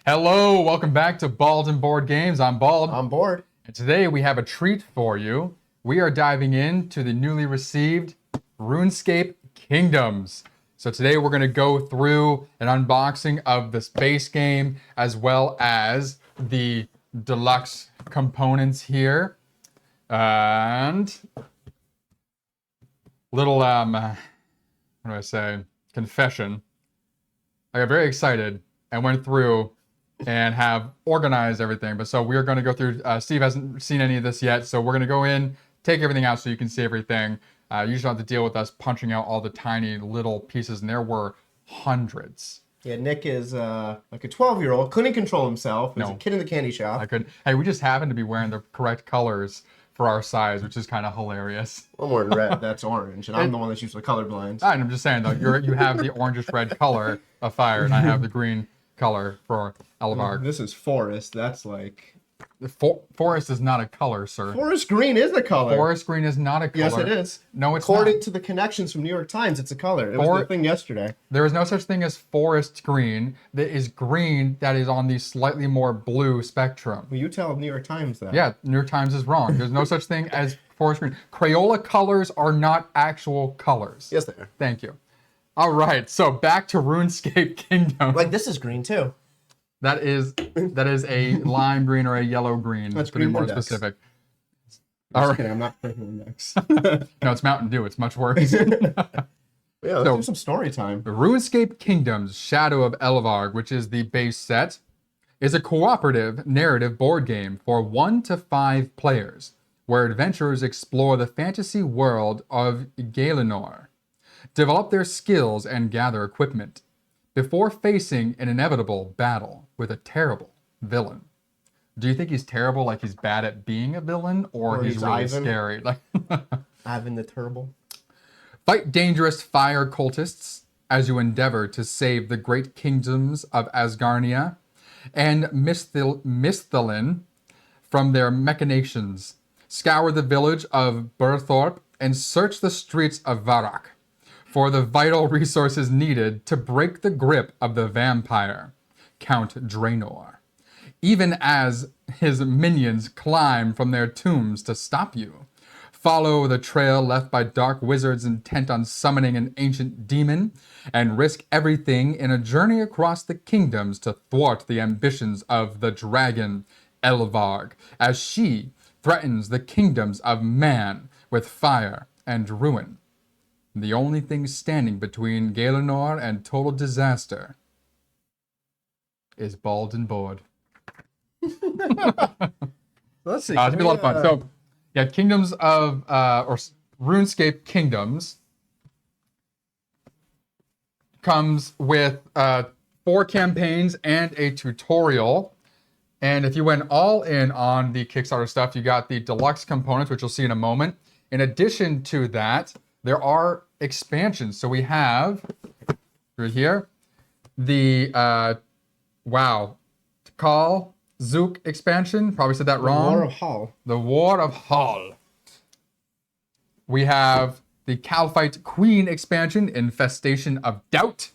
Hello, welcome back to Bald and Board Games. I'm Bald. I'm bored. And today we have a treat for you. We are diving into the newly received Runescape Kingdoms. So today we're going to go through an unboxing of this base game as well as the deluxe components here. And little, what do I say, confession. I got very excited and went through and have organized everything. But so we're going to go through, Steve hasn't seen any of this yet, so we're going to go in, take everything out so you can see everything. You just don't have to deal with us punching out all the tiny little pieces, and there were hundreds. Yeah, Nick is like a 12-year-old, couldn't control himself. He was a kid in the candy shop. I couldn't. Hey, we just happened to be wearing the correct colors for our size, which is kind of hilarious. Well, more than red, that's orange, and I'm the one that's usually colorblind. I'm just saying, though, you have the orangish red color of fire, and I have the green color for Elvarg. This is forest. That's like... Forest is not a color, sir. Forest green is the color. Forest green is not a color. Yes, it is. No, it's According not. to the connections from New York Times, it's a color. It was the thing yesterday. There is no such thing as forest green. That is green that is on the slightly more blue spectrum. Well, you tell New York Times that. Yeah, New York Times is wrong. There's no such thing as forest green. Crayola colors are not actual colors. Yes, they are. Thank you. All right, so back to RuneScape Kingdoms. Like, this is green, too. That is a lime green or a yellow green. That's to be green more index. specific. All right. I'm not drinking index. No, it's Mountain Dew. It's much worse. Yeah, let's do some story time. The RuneScape Kingdoms Shadow of Elvarg, which is the base set, is a cooperative narrative board game for 1 to 5 players, where adventurers explore the fantasy world of Gaelinor, develop their skills, and gather equipment, before facing an inevitable battle with a terrible villain. Do you think he's terrible, like he's bad at being a villain, or he's really Ivan. scary? Like Ivan the Terrible. Fight dangerous fire cultists as you endeavor to save the great kingdoms of Asgarnia and Misthalin from their machinations. Scour the village of Burthorpe and search the streets of Varak for the vital resources needed to break the grip of the vampire, Count Draenor, even as his minions climb from their tombs to stop you. Follow the trail left by dark wizards intent on summoning an ancient demon, and risk everything in a journey across the kingdoms to thwart the ambitions of the dragon Elvarg, as she threatens the kingdoms of man with fire and ruin. The only thing standing between Gaelinor and total disaster is Bald and Bored. Let's see. It's gonna be a lot of fun. So, yeah, Kingdoms of, or RuneScape Kingdoms comes with 4 campaigns and a tutorial. And if you went all in on the Kickstarter stuff, you got the deluxe components, which you'll see in a moment. In addition to that, there are expansions. So we have, right here, the, Tikal Zook expansion. Probably said that wrong. War of Hall. The War of Hall. We have the Calphite Queen expansion, Infestation of Doubt.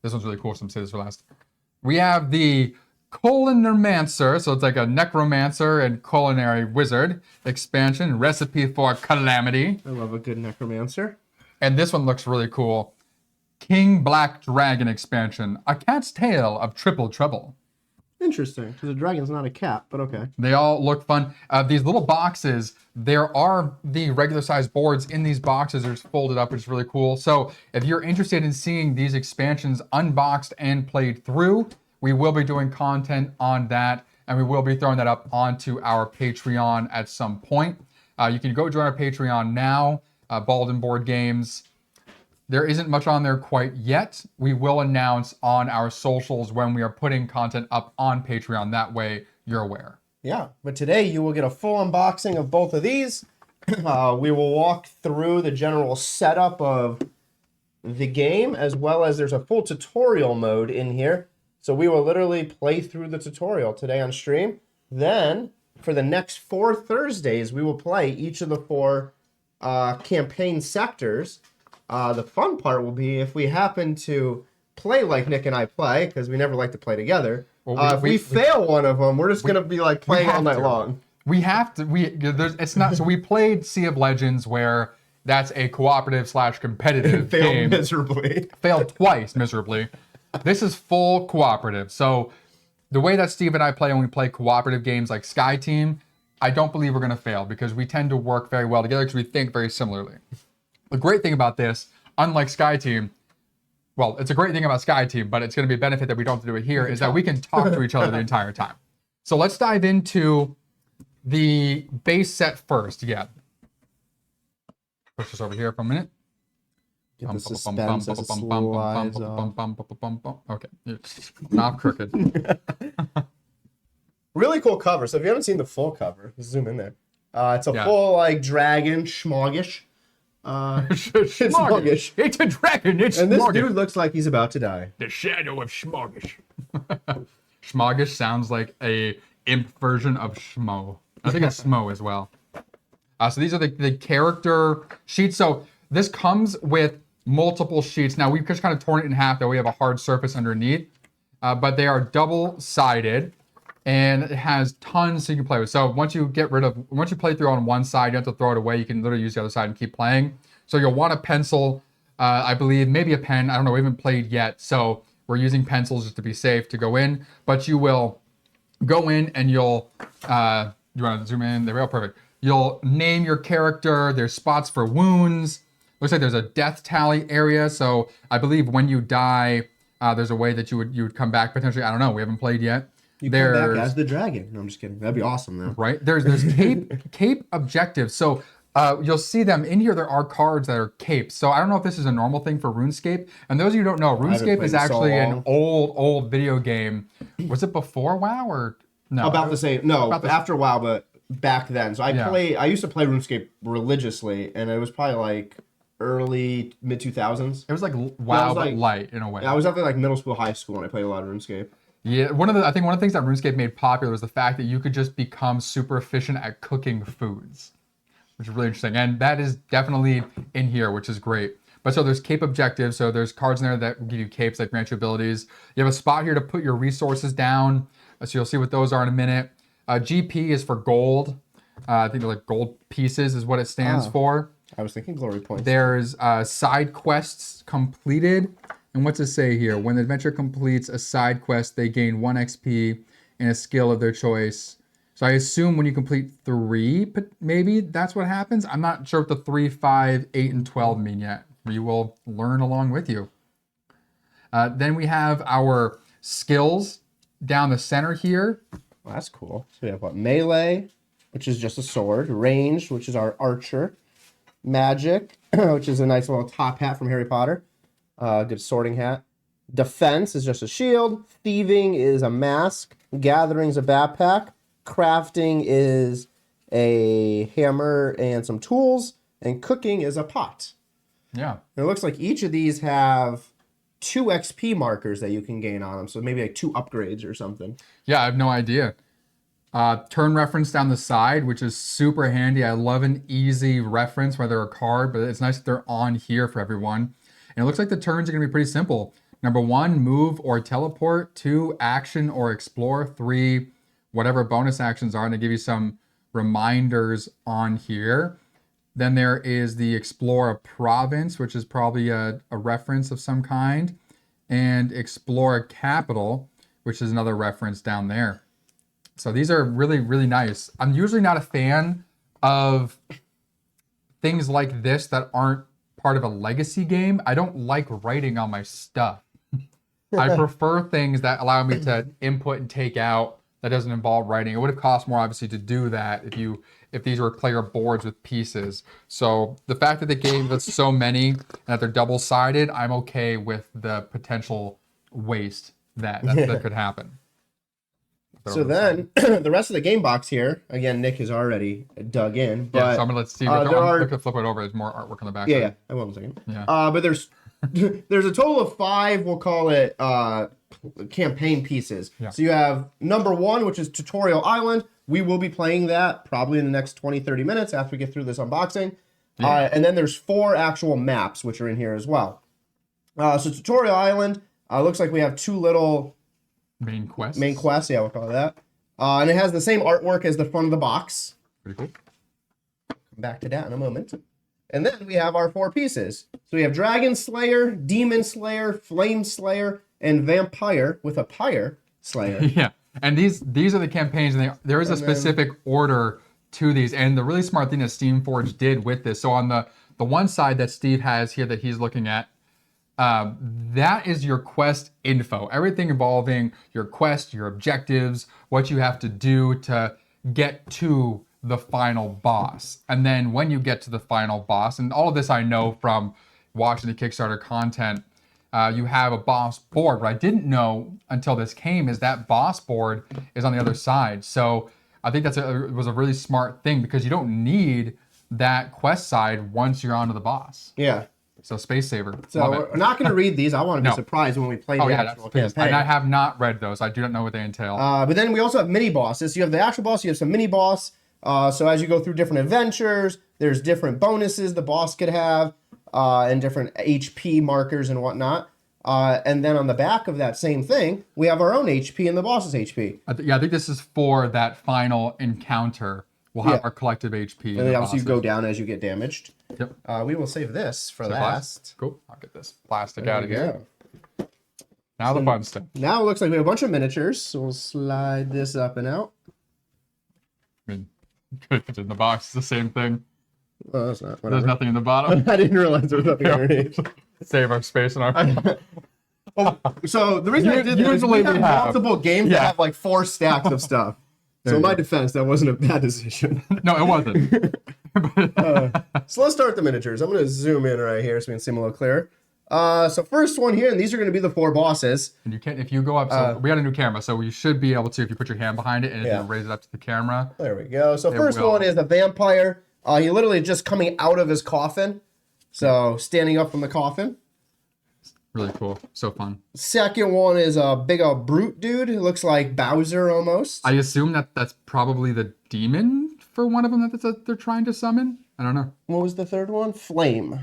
This one's really cool, so I'm going to say this for last. We have the Culinarmancer, so it's like a necromancer and culinary wizard expansion, Recipe for Calamity. I love a good necromancer. And this one looks really cool. King Black Dragon expansion, A Cat's Tale of Triple Trouble. Interesting, because a dragon's not a cat, but okay. They all look fun. These little boxes, there are the regular size boards in these boxes. They're just folded up, which is really cool. So if you're interested in seeing these expansions unboxed and played through, we will be doing content on that, and we will be throwing that up onto our Patreon at some point. You can go join our Patreon now, Bald and Board Games. There isn't much on there quite yet. We will announce on our socials when we are putting content up on Patreon. That way you're aware. Yeah, but today you will get a full unboxing of both of these. We will walk through the general setup of the game, as well as there's a full tutorial mode in here. So we will literally play through the tutorial today on stream. Then, for the next 4 Thursdays, we will play each of the 4 campaign sectors. The fun part will be if we happen to play like Nick and I play, because we never like to play together, Well, if we fail one of them, we're just going to be like playing all night long. We have to. It's not. So we played Sea of Legends, where that's a cooperative / competitive Failed game. miserably. Failed twice miserably. This is full cooperative. So the way that Steve and I play when we play cooperative games like Sky Team, I don't believe we're going to fail because we tend to work very well together because we think very similarly. The great thing about this, unlike Sky Team, well, it's a great thing about Sky Team, but it's going to be a benefit that we don't have to do it here, is that we can talk to each other the entire time. So let's dive into the base set first. Yeah. Push this over here for a minute. Get the suspense as it slides off. Okay. Not crooked. Really cool cover. So if you haven't seen the full cover, zoom in there. It's a full like dragon schmoggish. It's Schmoggish. It's a dragon. It's and this Schmoggish. dude looks like he's about to die. The shadow of Schmoggish. Schmoggish sounds like a imp version of Schmo. I think it's Smo as well. So these are the character sheets. So this comes with multiple sheets. Now we've just kind of torn it in half, though we have a hard surface underneath. But they are double-sided. And it has tons so you can play with. So once you play through on one side, you have to throw it away. You can literally use the other side and keep playing. So you'll want a pencil, I believe, maybe a pen. I don't know, we haven't played yet. So we're using pencils just to be safe to go in. But you will go in and you'll, you want to zoom in? There we go, perfect. You'll name your character. There's spots for wounds. Looks like there's a death tally area. So I believe when you die, there's a way that you would come back potentially. I don't know, we haven't played yet. You come back as the dragon. No, I'm just kidding. That'd be awesome, though. Right? There's cape objectives. So you'll see them in here. There are cards that are capes. So I don't know if this is a normal thing for RuneScape. And those of you who don't know, RuneScape is actually an old video game. Was it before WoW or no? About the same. No, after WoW, but back then. So I used to play RuneScape religiously, and it was probably like early mid 2000s. It was like WoW, but light in a way. I was after like middle school, high school, when I played a lot of RuneScape. Yeah, I think one of the things that RuneScape made popular was the fact that you could just become super efficient at cooking foods, which is really interesting. And that is definitely in here, which is great. But so there's cape objectives. So there's cards in there that give you capes that grant you abilities. You have a spot here to put your resources down. So you'll see what those are in a minute. GP is for gold. I think they're like gold pieces is what it stands for. I was thinking glory points. There's side quests completed. And what's it say here? When the adventure completes a side quest, they gain 1 XP and a skill of their choice. So I assume when you complete 3, maybe that's what happens. I'm not sure what the 3, 5, 8, and 12 mean yet. We will learn along with you. Then we have our skills down the center here. Well, that's cool. So we have what? Melee, which is just a sword. Ranged, which is our archer. Magic, which is a nice little top hat from Harry Potter. Good sorting hat. Defense is just a shield. Thieving is a mask. Gathering is a backpack. Crafting is a hammer and some tools. And cooking is a pot. Yeah. And it looks like each of these have 2 XP markers that you can gain on them. So maybe like 2 upgrades or something. Yeah, I have no idea. Turn reference down the side, which is super handy. I love an easy reference where they're a card, but it's nice that they're on here for everyone. And it looks like the turns are going to be pretty simple. Number 1, move or teleport. 2, action or explore. 3, whatever bonus actions are. And they give you some reminders on here. Then there is the explore a province, which is probably a reference of some kind. And explore a capital, which is another reference down there. So these are really, really nice. I'm usually not a fan of things like this that aren't part of a legacy game. I don't like writing on my stuff. I prefer things that allow me to input and take out that doesn't involve writing. It would have cost more obviously to do that if these were player boards with pieces. So the fact that they gave us so many and that they're double-sided, I'm okay with the potential waste that could happen. So then, the rest of the game box here, again, Nick has already dug in. But, yeah, so I'm going to let Steve, I'm going to flip it over. There's more artwork on the back. Yeah, I will in a second. Yeah. But there's a total of 5, we'll call it, campaign pieces. Yeah. So you have number 1, which is Tutorial Island. We will be playing that probably in the next 20, 30 minutes after we get through this unboxing. Yeah. And then there's 4 actual maps, which are in here as well. So Tutorial Island, Looks like we have two little Main quests. main quests. Yeah, we'll call it that. And it has the same artwork as the front of the box. Pretty cool. Come back to that in a moment. And then we have our 4 pieces. So we have Dragon Slayer, Demon Slayer, Flame Slayer, and Vampire with a Pyre Slayer. Yeah, and these are the campaigns, and there is a specific order to these. And the really smart thing that Steamforged did with this, so on the one side that Steve has here that he's looking at, that is your quest info. Everything involving your quest, your objectives, what you have to do to get to the final boss. And then when you get to the final boss, and all of this I know from watching the Kickstarter content, you have a boss board. What I didn't know until this came is that boss board is on the other side. So I think it was a really smart thing because you don't need that quest side once you're onto the boss. Yeah. So space saver. So Love it. we're not going to read these. I want to be No. surprised when we play Oh the yeah, actual please. campaign. And I have not read those. I do not know what they entail. But then we also have mini bosses. You have the actual boss, you have some mini boss. So as you go through different adventures, there's different bonuses the boss could have, and different HP markers and whatnot. And then on the back of that same thing, we have our own HP and the boss's HP. I think this is for that final encounter. We'll have our collective HP. And then obviously you go down as you get damaged. Yep. We will save this for So last. Cool. I'll get this plastic There out of we here. go. Now the fun stuff. Now it looks like we have a bunch of miniatures. So we'll slide this up and out. I mean, it's in the box. It's the same thing. Oh, that's not. There's Whatever. nothing in the bottom. I didn't realize there was nothing underneath. Save our space and our. So the reason I did that is we usually have we have. multiple games that Yeah. have like 4 stacks of stuff. So in my defense, that wasn't a bad decision. No, it wasn't. So let's start with the miniatures. I'm going to zoom in right here so we can see them a little clearer. So first one here, and these are going to be the 4 bosses. And you can, if you go up. So we got a new camera, so you should be able to, if you put your hand behind it and if Yeah. you raise it up to the camera. There we go. So first will. one is the vampire. He literally just coming out of his coffin. So standing up from the coffin. Really cool. So fun. Second one is a big old brute dude who looks like Bowser almost. I assume that that's probably the demon for one of them that they're trying to summon. I don't know. What was the third one? Flame.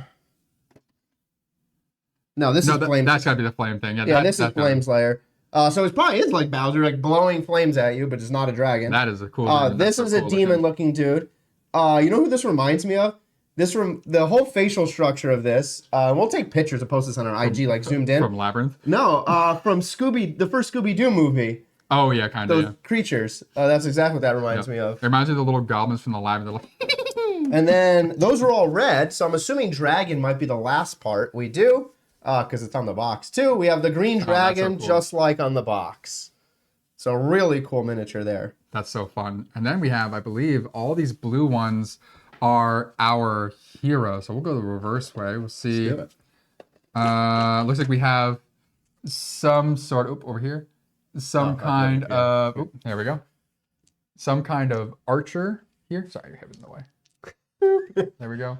No, this is Flame. That's gotta be the flame thing. Yeah, this is Flame Slayer. So it probably is like Bowser, like blowing flames at you, but it's not a dragon. That is a cool. demon. This That's is so a cool demon-looking dude. You know who this reminds me of? The whole facial structure of this. We'll take pictures and post this on our IG, like zoomed in. from Labyrinth. No, from the first Scooby-Doo movie. Oh yeah, kind of. Those Yeah. creatures. That's exactly what that reminds me of. It reminds me of the little goblins from the Labyrinth. They're like, And then those are all red, so I'm assuming dragon might be the last part we do, because it's on the box too. We have the green dragon, so cool. just like on the box. So really cool miniature there. That's so fun. And then we have, I believe, all these blue ones are our hero. So we'll go the reverse way. We'll see. Let's do it. Looks like we have some sort of over here. Some kind of there we go. Some kind of archer here. Sorry, your head was in the way. There we go.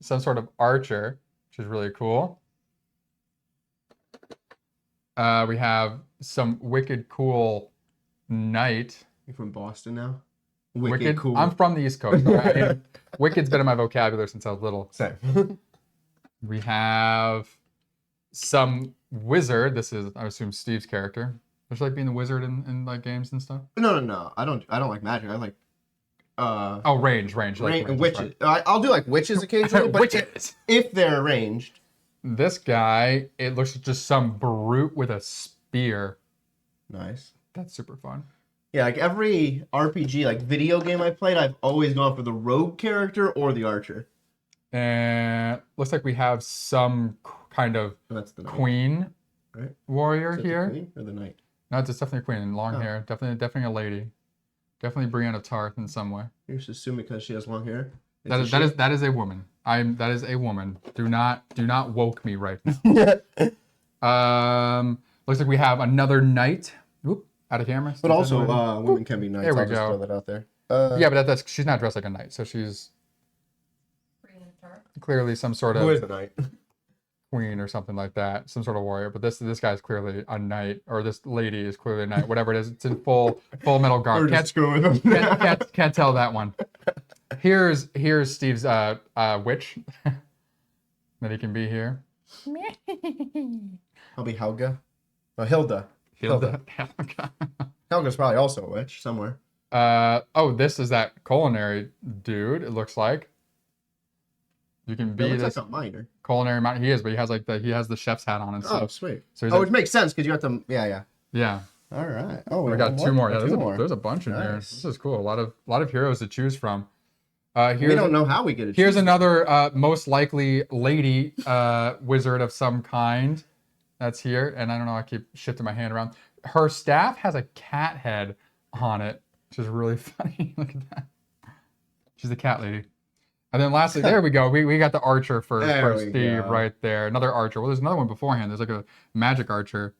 Some sort of archer, which is really cool. We have some wicked cool knight. You're from Boston now? Wicked. cool. I'm from the East Coast. Right? Wicked's been in my vocabulary since I was little. Same. We have some wizard. This is, I assume, Steve's character. Just like being the wizard in like games and stuff. No. I don't like magic. I like Oh, range. Like range, witches. right. I'll do like witches occasionally, but Witches. if they're ranged. This guy, it looks like just some brute with a spear. Nice. That's super fun. Yeah, like every RPG, like video game I played, I've always gone for the rogue character or the archer. And looks like we have some kind of That's the knight, queen right? warrior Is it the here. queen or the knight? No, it's definitely a queen. Long Oh. hair. Definitely a lady. Definitely Brienne of Tarth in some way. You're just assuming because she has long hair. That is a woman. That is a woman. Do not woke me right now. Looks like we have another knight. Whoop, out of camera. But also, women can be knights. There we I'll just go. throw that out there. Yeah, but that's she's not dressed like a knight, so she's clearly some sort Who is of the knight? queen or something like that, some sort of warrior. But this guy's clearly a knight, or this lady is clearly a knight. Whatever it is, it's in full metal garb. We're just screwing with them. Can't tell that one. Here's Steve's witch that he can be here. I'll be Helga. Oh, Hilda. Hilda. Helga's probably also a witch somewhere. Oh, this is that culinary dude. It looks like you can It be looks this like a miner. culinary man. He is, but he has like the chef's hat on and Oh, stuff. sweet. So he's Which makes sense because you have to. Yeah. yeah. All right. Oh, We got two more. Yeah, two more. there's a bunch in here. Nice. This is cool. A lot of heroes to choose from. We don't know how we get it. Here's another most likely lady wizard of some kind that's here. And I don't know, I keep shifting my hand around. Her staff has a cat head on it, which is really funny. Look at that. She's the cat lady. And then lastly, there we go. We got the archer for Steve right there. Another archer. Well, there's another one beforehand. There's like a magic archer.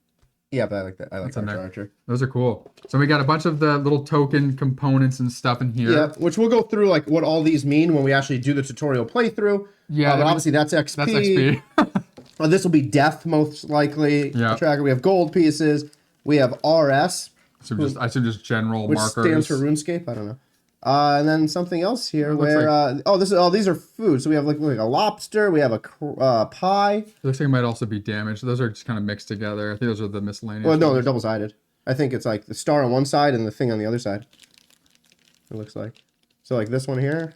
Yeah, but I like that. I like archer. Those are cool. So we got a bunch of the little token components and stuff in here. Yeah, which we'll go through like what all these mean when we actually do the tutorial playthrough. Yeah, but obviously that's XP. That's XP. This will be death most likely. Yeah. Tracker. We have gold pieces. We have RS. I assume just general which markers. stands for RuneScape. I don't know. And then something else here where these are food. So we have like a lobster. We have a pie. It looks like it might also be damaged. Those are just kind of mixed together. I think those are the miscellaneous. Well, no, they're double sided. I think it's like the star on one side and the thing on the other side. It looks like. So like this one here.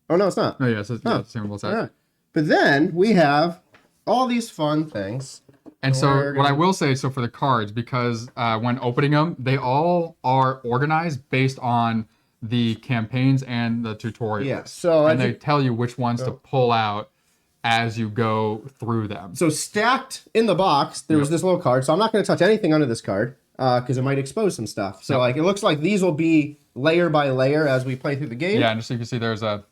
Oh no, it's not. Oh yeah, it's the same both sides. All right. But then we have all these fun things. And so what I will say, so for the cards, because when opening them, they all are organized based on the campaigns and the tutorials. Yeah. So and they tell you which ones to pull out as you go through them. So stacked in the box, there was this little card. So I'm not going to touch anything under this card because it might expose some stuff. So like it looks like these will be layer by layer as we play through the game. Yeah, and just so you can see, there's a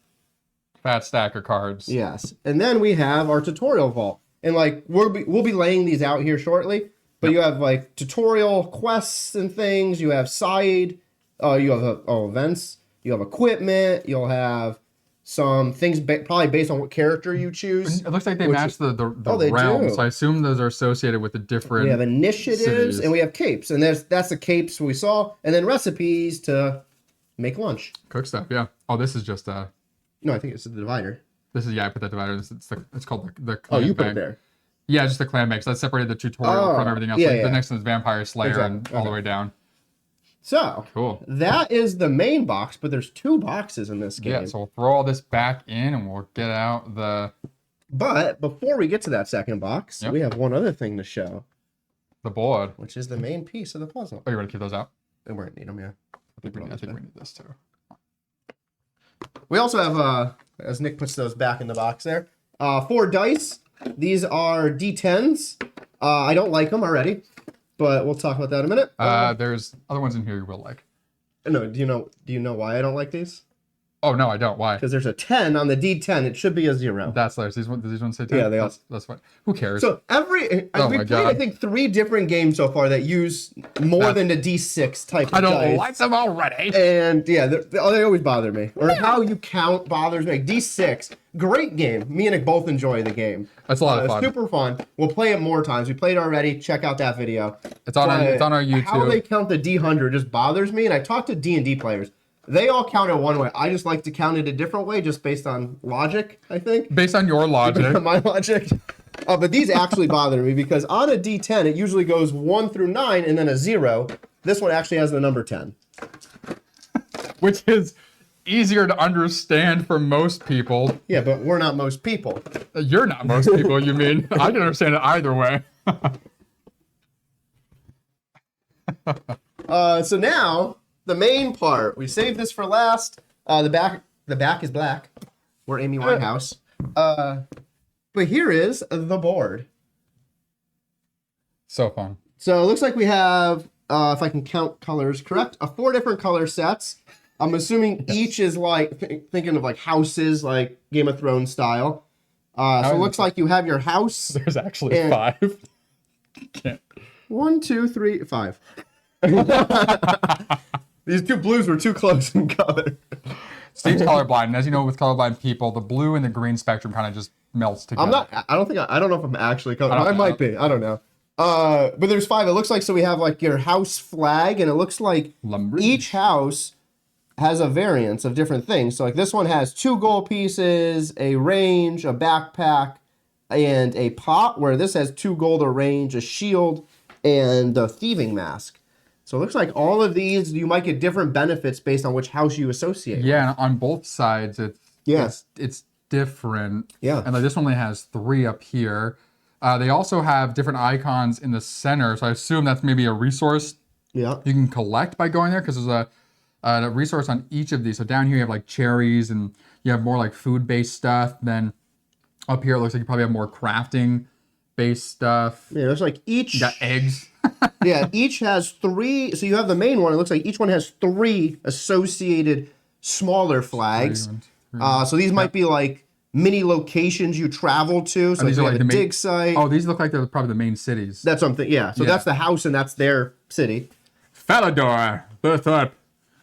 fat stack of cards. Yes. And then we have our tutorial vault. And like we'll be laying these out here shortly. But you have like tutorial quests and things. You have side. You have events. You have equipment. You'll have some things probably based on what character you choose. It looks like they match the they realm. do. So I assume those are associated with the different. We have initiatives cities. and we have capes. And that's the capes we saw. And then recipes to make lunch. Cook stuff, yeah. Oh, this is just No, I think it's the divider. This is I put that divider. It's called the clan You put bank. it there. Yeah, just the clan bank. So that separated the tutorial from everything else. Yeah, Like, yeah. The next one is Vampire Slayer Exactly. and all the way down. So Cool. that is the main box, but there's two boxes in this game. Yeah, so we'll throw all this back in and we'll get out the But before we get to that second box, we have one other thing to show, board. which is the main piece of the puzzle. Oh, you want to keep those out? And we're gonna need them, yeah. I think we need this too. We also have, as Nick puts those back in the box there, 4 dice. These are D10s. I don't like them already, but we'll talk about that in a minute. There's other ones in here you will like. No, do you know why I don't like these? Oh no, I don't. Why? Because there's a 10 on the D10. It should be a 0. That's hilarious. These ones say 10? Yeah, they all. That's fine. Who cares? So we played, I think, 3 different games so far that use more than a D6 type of I don't dice. like them already. And yeah, they always bother me. Or how you count bothers me. Like D6, great game. Me and Nick both enjoy the game. That's a lot of fun. Super fun. We'll play it more times. We played it already. Check out that video. It's on our YouTube. How they count the D100 just bothers me. And I talked to D&D players. They all count it one way. I just like to count it a different way, just based on logic, I think. Based on your logic. My logic. But these actually bother me because on a D10, it usually goes 1 through 9 and then a 0. This one actually has the number 10. Which is easier to understand for most people. Yeah, but we're not most people. You're not most people, you mean. I can understand it either way. So now, the main part. We saved this for last. The back is black. We're Amy Winehouse. But here is the board. So fun. So it looks like we have, if I can count colors correct, 4 different color sets. I'm assuming each is like, thinking of like houses, like Game of Thrones style. So it looks like you have your house. There's actually 5. Can't. 1, 2, 3, 5. These 2 blues were too close in color. Steve's colorblind, and as you know, with colorblind people, the blue and the green spectrum kind of just melts together. I don't know if I'm actually colorblind. I might be. I don't know. But there's 5. It looks like, so we have like your house flag, and it looks like each house has a variance of different things. So like this one has 2 gold pieces, a range, a backpack, and a pot, where this has 2 gold a range, a shield, and a thieving mask. So it looks like all of these, you might get different benefits based on which house you associate Yeah, and on both sides, it's different. Yeah. And like this one only has 3 up here. They also have different icons in the center, so I assume that's maybe a resource Yeah. you can collect by going there, because there's a resource on each of these. So down here you have like cherries, and you have more like food-based stuff. Then up here it looks like you probably have more crafting-based stuff. Yeah, there's like each... You got eggs. Yeah, each has 3. So you have the main one. It looks like each one has 3 associated smaller flags. So these might be like mini locations you travel to. So these you are have like a the dig site. Oh, these look like they're probably the main cities. That's something. Yeah. So that's the house, and that's their city. Falador, Berthorpe,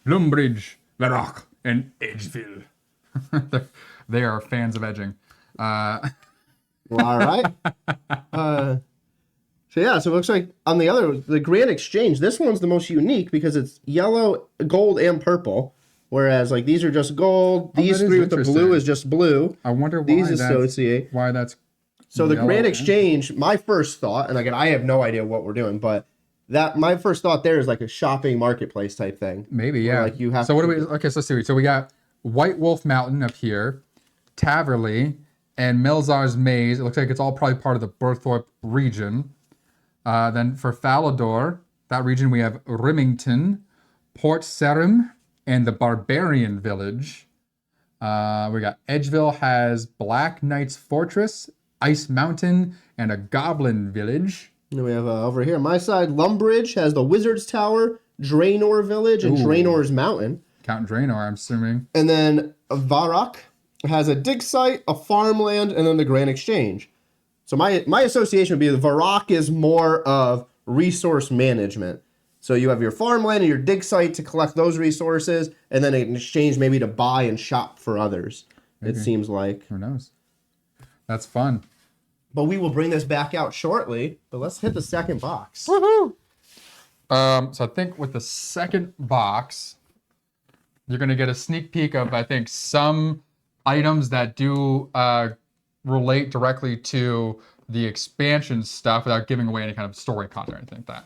Lumbridge, Varrock, and Edgeville. They are fans of edging. Well, all right. So it looks like on the Grand Exchange, this one's the most unique because it's yellow, gold, and purple. Whereas like these are just gold. These 3 with the blue is just blue. I wonder why these associate. Why that's so the Grand Exchange. My first thought, and again, I have no idea what we're doing, but my first thought there is like a shopping marketplace type thing. Maybe, yeah. Like you have. So what do we? Okay, so let's see. So we got White Wolf Mountain up here, Taverley, and Melzar's Maze. It looks like it's all probably part of the Berthorpe region. Then for Falador, that region we have Rimington, Port Serim, and the Barbarian Village. We got Edgeville has Black Knight's Fortress, Ice Mountain, and a Goblin Village. And then we have over here on my side, Lumbridge has the Wizard's Tower, Draenor Village, and Draenor's Mountain. Count Draenor, I'm assuming. And then Varrock has a dig site, a farmland, and then the Grand Exchange. So my association would be that Varrock is more of resource management. So you have your farmland and your dig site to collect those resources, and then in exchange maybe to buy and shop for others. Maybe. It seems like. Who knows? That's fun. But we will bring this back out shortly. But let's hit the second box. Woohoo! So I think with the second box, you're going to get a sneak peek of, I think, some items that do relate directly to the expansion stuff without giving away any kind of story content or anything like that.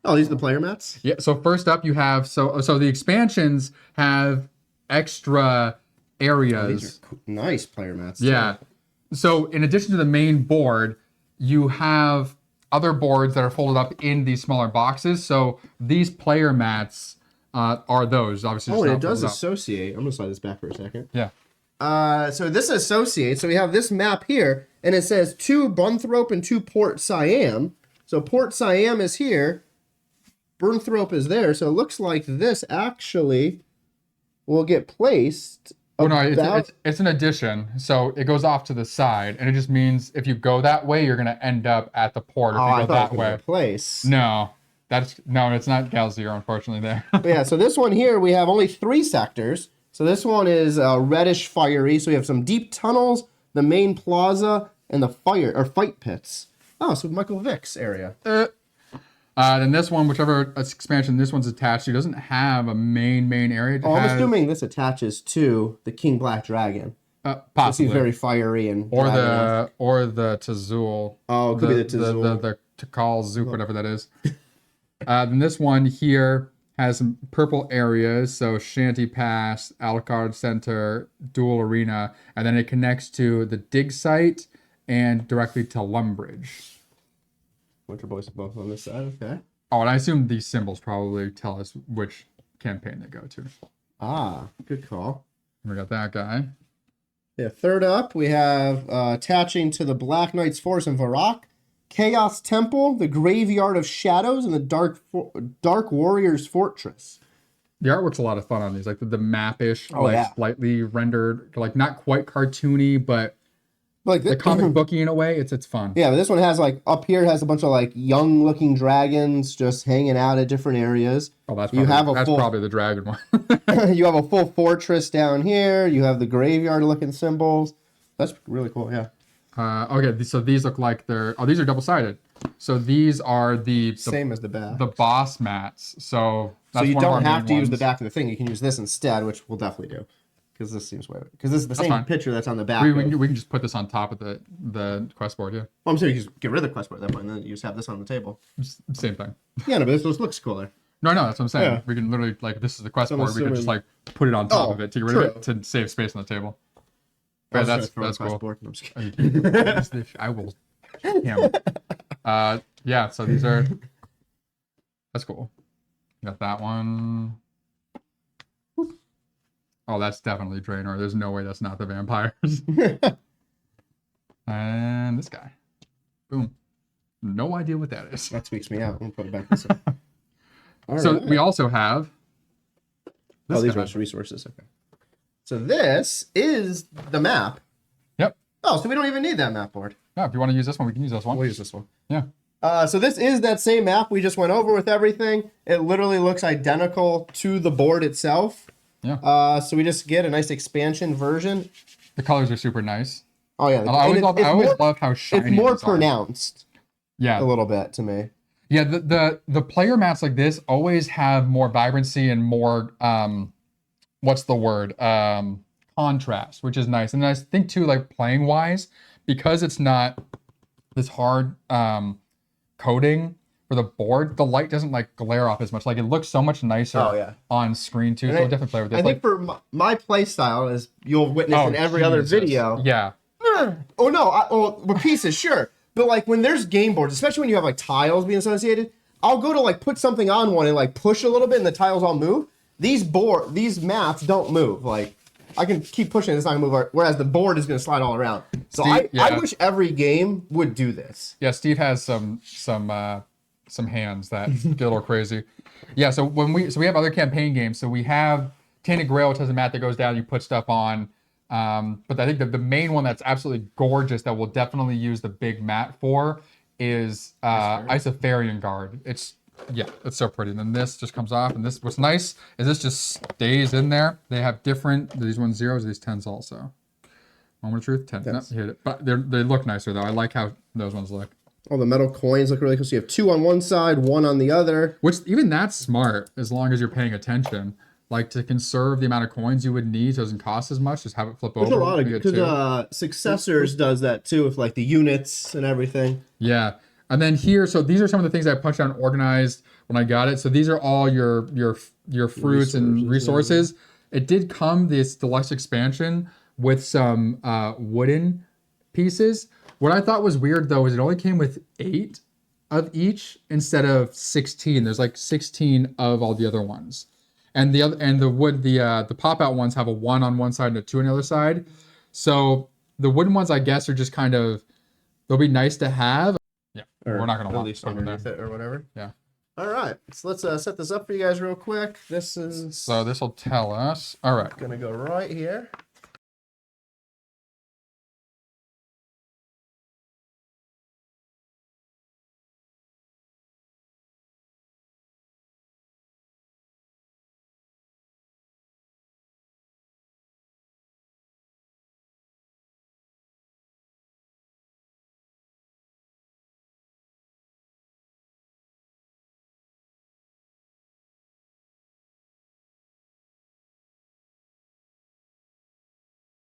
Oh, these are the player mats? Yeah, so first up you have, so the expansions have extra areas. Oh, these are nice player mats. Yeah. Too. So in addition to the main board, you have other boards that are folded up in these smaller boxes. So these player mats are those, obviously. Oh, and it does associate. I'm going to slide this back for a second. Yeah. So this associates. So we have this map here, and it says 2 Bunthrope and 2 Port Siam. So Port Siam is here. Bunthrope is there. So it looks like this actually will get placed. Oh, no, it's an addition. So it goes off to the side, and it just means if you go that way, you're going to end up at the port. If you go that way. Place. No, it's not Galzier, unfortunately, there. But yeah, so this one here, we have only 3 sectors. So this one is reddish fiery. So we have some deep tunnels, the main plaza, and the fight pits. Oh, so Michael Vick's area. Then this one, whichever expansion this one's attached to, doesn't have a main area. I'm assuming this attaches to the King Black Dragon. Possibly. It's very fiery and or the Tazul. Oh, it could be the Tazul. The Takal Zook, whatever that is. Then this one here has some purple areas, so Shanty Pass, Alucard Center, Dual Arena, and then it connects to the dig site and directly to Lumbridge. Winter Boys are both on this side, okay. Oh, and I assume these symbols probably tell us which campaign they go to. Ah, good call. We got that guy. Yeah, third up, we have attaching to the Black Knight's Force in Varrock, Chaos Temple, the Graveyard of Shadows, and the Dark Warrior's Fortress. The artwork's a lot of fun on these, like the map-ish, slightly rendered, like not quite cartoony, but like the comic booky in a way. It's fun. Yeah, but this one has like up here it has a bunch of like young looking dragons just hanging out at different areas. Oh, that's probably the dragon one. You have a full fortress down here. You have the graveyard looking symbols. That's really cool. Yeah. Okay, so these look like these are double-sided. So these are the same as the back. The boss mats. So you don't have to use the back of the thing. You can use this instead, which we'll definitely do. Because this seems way. Because this is the That's same fine. picture that's on the back. We can just put this on top of the quest board, yeah. Well, I'm saying you just get rid of the quest board at that point, and then you just have this on the table. Same thing. Yeah, no, but this just looks cooler. No, that's what I'm saying. Yeah. We can literally, like, if this is the quest So I'm board, we could just, assuming- like, put it on top Oh, of it to get rid of it true. to save space on the table. I Yeah, was that's gonna throw the cool. quest board. No, I'm just kidding. I will. Yeah, so these are. That's cool. Got that one. Oh, that's definitely Draenor. There's no way that's not the vampires. And this guy. Boom. No idea what that is. That tweaks me out. I'm gonna put it back this way. All So right. we also have. Oh, these guy. are just resources. Okay. So this is the map. Yep. Oh, so we don't even need that map board. Yeah, if you want to use this one, we can use this one. We'll use this one. Yeah. So this is that same map we just went over with everything. It literally looks identical to the board itself. Yeah. So we just get a nice expansion version. The colors are super nice. Oh yeah. I always love how shiny It's more these are. pronounced Yeah. a little bit to me. Yeah, the player mats like this always have more vibrancy and more what's the word? Contrast, which is nice. And I think too, like playing wise, because it's not this hard coating for the board, the light doesn't like glare off as much. Like it looks so much nicer on screen too. And So we'll definitely play with this. I think for my play style, as you'll witness in every other Jesus. video. Yeah. Oh no, with pieces, sure. But like when there's game boards, especially when you have like tiles being associated, I'll go to like put something on one and like push a little bit and the tiles all move. These mats don't move. Like I can keep pushing, it's not gonna move. Whereas the board is gonna slide all around. So I wish every game would do this. Yeah, Steve has some hands that get a little crazy. Yeah, so we have other campaign games. So we have Tainted Grail, which has a mat that goes down, you put stuff on. But I think the main one that's absolutely gorgeous that we'll definitely use the big mat for is Isofarian Guard. It's so pretty. And then this just comes off, and what's nice is this just stays in there. They have these ones zeros, these 10s also. Moment of truth, 10. No, hit it. But they look nicer though. I like how those ones look. All the metal coins look really cool. So you have 2 on one side, 1 on the other. Which even that's smart as long as you're paying attention. Like to conserve the amount of coins you would need so it doesn't cost as much, just have it flip over. There's a lot of You get because two. Successors does that too with like the units and everything. Yeah. And then here, so these are some of the things I punched out and organized when I got it. So these are all your fruits and resources. It did come, this deluxe expansion, with some wooden pieces. What I thought was weird though is it only came with 8 of each instead of 16. There's like 16 of all the other ones. And the pop out ones have a 1 on one side and a 2 on the other side. So the wooden ones, I guess, are just kind of, they'll be nice to have. Yeah, we're not gonna at want least them in there. underneath it or whatever. Yeah. All right, so let's set this up for you guys real quick. This is So this will tell us. All right. gonna go right here.